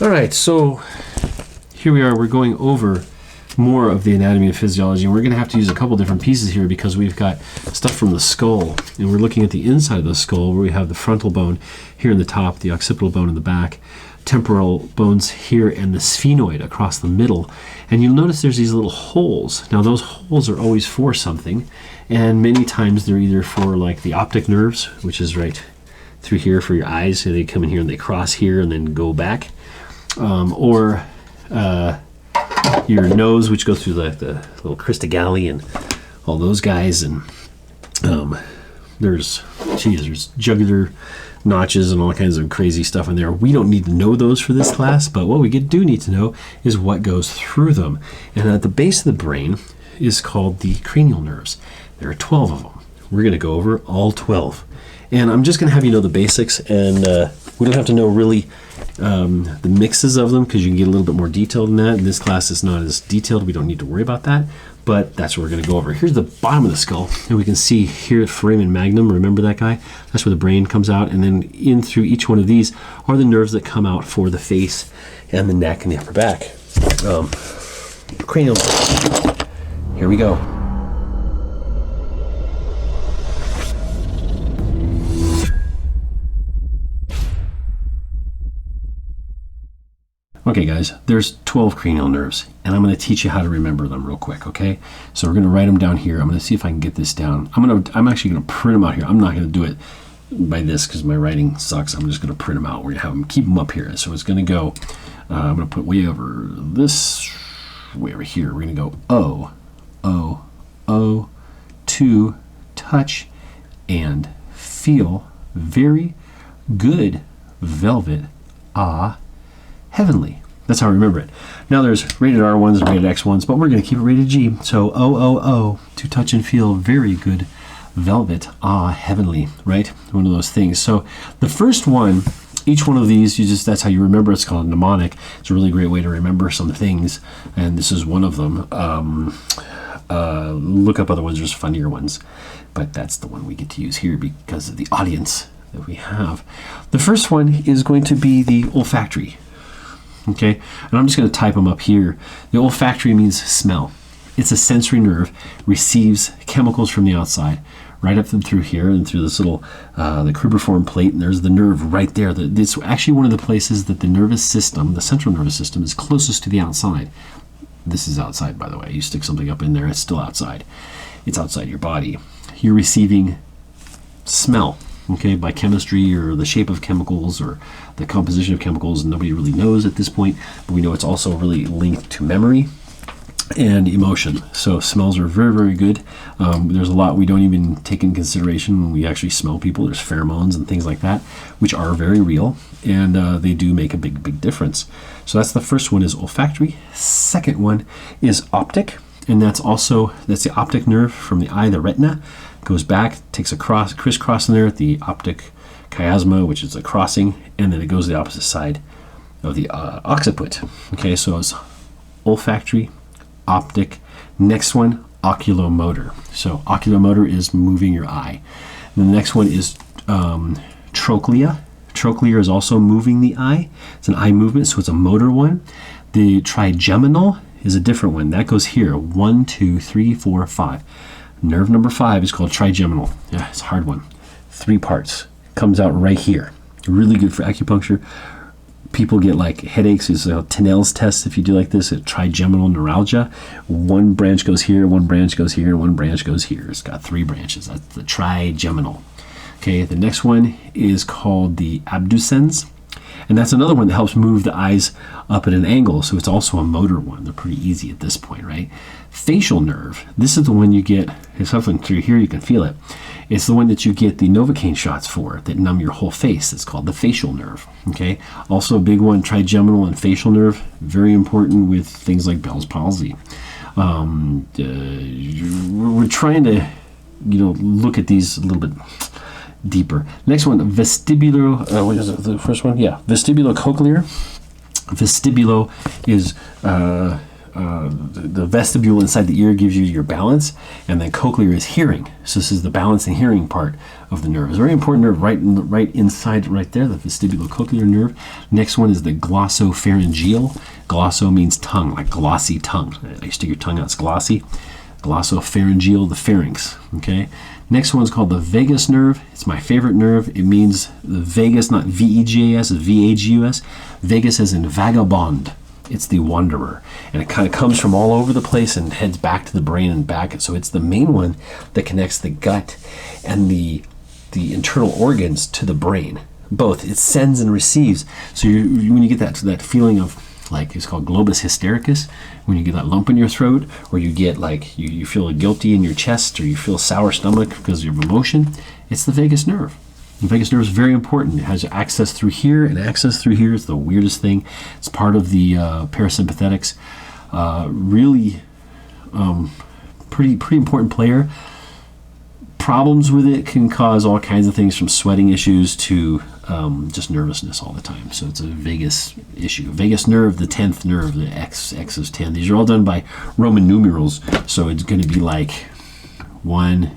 All right, so here we are. We're going over more of the anatomy and physiology, and we're going to have to use a couple different pieces here because we've got stuff from the skull, and we're looking at the inside of the skull where we have the frontal bone here in the top, the occipital bone in the back, temporal bones here, and the sphenoid across the middle. And you'll notice there's these little holes. Now those holes are always for something, and many times they're either for like the optic nerves, which is right through here for your eyes, so they come in here and they cross here and then go back, or your nose, which goes through like the little crista galli and all those guys, and there's jugular notches and all kinds of crazy stuff in there. We don't need to know those for this class, but what we do need to know is what goes through them. And at the base of the brain is called the cranial nerves. There are 12 of them. We're going to go over all 12. And I'm just going to have you know the basics, and we don't have to know really the mixes of them because you can get a little bit more detail than that. And this class is not as detailed. We don't need to worry about that, but that's what we're going to go over. Here's the bottom of the skull, and we can see here at foramen magnum, remember that guy? That's where the brain comes out, and then in through each one of these are the nerves that come out for the face and the neck and the upper back. Cranial nerves. Here we go. Okay guys, there's 12 cranial nerves, and I'm going to teach you how to remember them real quick, okay? So we're going to write them down here. I'm going to see if I can get this down. I'm actually going to print them out here. I'm not going to do it by this because my writing sucks. I'm just going to print them out. We're going to have them, keep them up here. So it's going to go, I'm going to put way over this, way over here. We're going to go O, O, O, to touch and feel very good, velvet, heavenly. That's how I remember it. Now there's rated R ones and rated X ones, but we're going to keep it rated G. So O, to touch and feel very good, velvet, heavenly, right? One of those things. So the first one, each one of these, that's how you remember. It's called mnemonic. It's a really great way to remember some things, and this is one of them. Look up other ones. There's funnier ones, but that's the one we get to use here because of the audience that we have. The first one is going to be the olfactory. Okay, and I'm just going to type them up here. The olfactory means smell. It's a sensory nerve, receives chemicals from the outside, right up and through here and through this little, the cribriform plate, and there's the nerve right there. It's actually one of the places that the nervous system, the central nervous system, is closest to the outside. This is outside, by the way. You stick something up in there, it's still outside. It's outside your body. You're receiving smell, okay, by chemistry or the shape of chemicals or the composition of chemicals. Nobody really knows at this point, but we know it's also really linked to memory and emotion. So smells are very, very good. There's a lot we don't even take in consideration when we actually smell people. There's pheromones and things like that, which are very real, and they do make a big, big difference. So that's the first one, is olfactory. Second one is optic, and that's the optic nerve from the eye, the retina. Goes back, takes a crisscross in there at the optic chiasma, which is a crossing, and then it goes to the opposite side of the occiput. Okay, so it's olfactory, optic. Next one, oculomotor. So oculomotor is moving your eye. And the next one is trochlea. Trochlea is also moving the eye. It's an eye movement, so it's a motor one. The trigeminal is a different one. That goes here, 1, 2, 3, 4, 5. Nerve number 5 is called trigeminal. Yeah, it's a hard one. 3 parts. Comes out right here. Really good for acupuncture. People get like headaches. It's a Tinel's test if you do like this, a trigeminal neuralgia. One branch goes here, one branch goes here, and one branch goes here. It's got 3 branches. That's the trigeminal. Okay, the next one is called the abducens. And that's another one that helps move the eyes up at an angle, so it's also a motor one. They're pretty easy at this point, right? Facial nerve. This is the one you get, it's something through here, you can feel it. It's the one that you get the Novocaine shots for that numb your whole face. It's called the facial nerve, okay? Also a big one, trigeminal and facial nerve, very important with things like Bell's palsy. We're trying to, look at these a little bit deeper. Next one, vestibular, what is it, the first one? Yeah, vestibulocochlear. Vestibulo is the vestibule inside the ear gives you your balance, and then cochlear is hearing. So this is the balance and hearing part of the nerve. It's a very important nerve right inside, right there, the vestibulocochlear nerve. Next one is the glossopharyngeal. Glosso means tongue, like glossy tongue. You stick your tongue out, it's glossy. Glossopharyngeal, the pharynx. Okay. Next one's called the vagus nerve. It's my favorite nerve. It means the vagus, not V-E-G-A-S, it's V-A-G-U-S. Vagus as in vagabond. It's the wanderer. And it kind of comes from all over the place and heads back to the brain and back. So it's the main one that connects the gut and the internal organs to the brain. Both. It sends and receives. So when you get that feeling of, like, it's called globus hystericus, when you get that lump in your throat, or you get like you feel guilty in your chest, or you feel sour stomach because of emotion, it's the vagus nerve. The vagus nerve is very important. It has access through here, and access through here is the weirdest thing. It's part of the parasympathetics. Really pretty important player. Problems with it can cause all kinds of things, from sweating issues to just nervousness all the time. So it's a vagus issue. Vagus nerve, the 10th nerve, the X is 10. These are all done by Roman numerals. So it's going to be like 1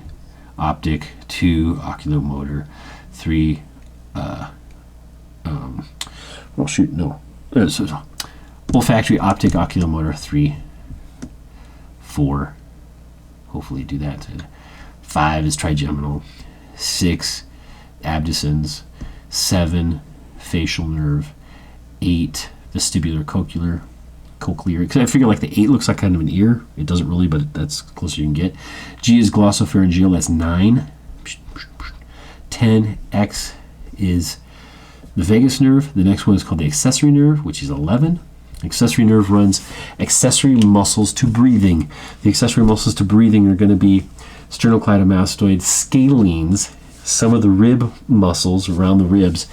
optic, 2 oculomotor, 3 olfactory, optic, oculomotor, 3, 4, hopefully do that. 5 is trigeminal, 6 abducens, 7 facial nerve, 8 vestibular cochlear. Because I figure like the 8 looks like kind of an ear. It doesn't really, but that's closer you can get. G is glossopharyngeal, that's 9. 10, X is the vagus nerve. The next one is called the accessory nerve, which is 11. Accessory nerve runs accessory muscles to breathing. The accessory muscles to breathing are going to be sternocleidomastoid, scalenes, some of the rib muscles around the ribs,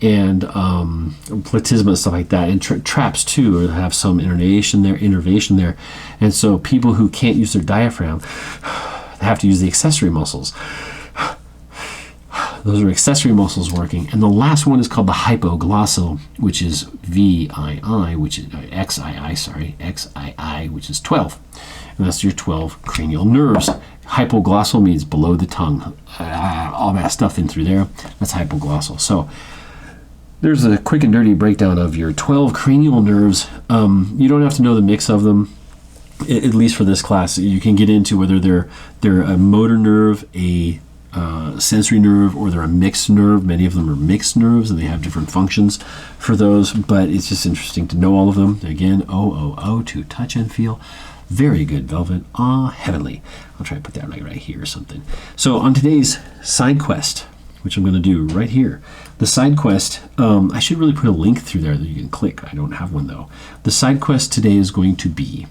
and platysma and stuff like that, and traps too, or have some innervation there. And so people who can't use their diaphragm, they have to use the accessory muscles. Those are accessory muscles working. And the last one is called the hypoglossal, which is VII, which is XII, which is 12. And that's your 12 cranial nerves. Hypoglossal means below the tongue. All that stuff in through there, that's hypoglossal. So there's a quick and dirty breakdown of your 12 cranial nerves. You don't have to know the mix of them, at least for this class. You can get into whether they're a motor nerve, a sensory nerve, or they're a mixed nerve. Many of them are mixed nerves, and they have different functions for those, but it's just interesting to know all of them. Again, O, to touch and feel. Very good, Velvet. Heavenly. I'll try to put that right here or something. So on today's side quest, which I'm going to do right here, the side quest, I should really put a link through there that you can click. I don't have one, though. The side quest today is going to be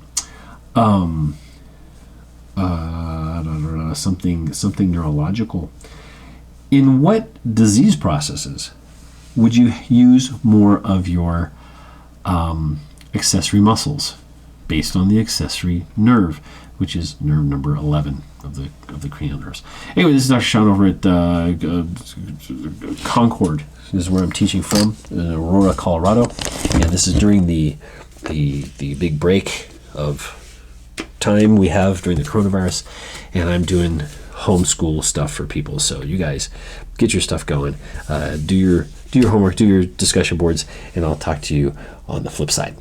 something neurological. In what disease processes would you use more of your accessory muscles based on the accessory nerve, which is nerve number 11 of the cranial nerves? Anyway, this is Dr. Sean over at Concord. This is where I'm teaching from, in Aurora, Colorado, and this is during the big break of time we have during the coronavirus, and I'm doing homeschool stuff for people. So you guys get your stuff going, do your homework, do your discussion boards, and I'll talk to you on the flip side.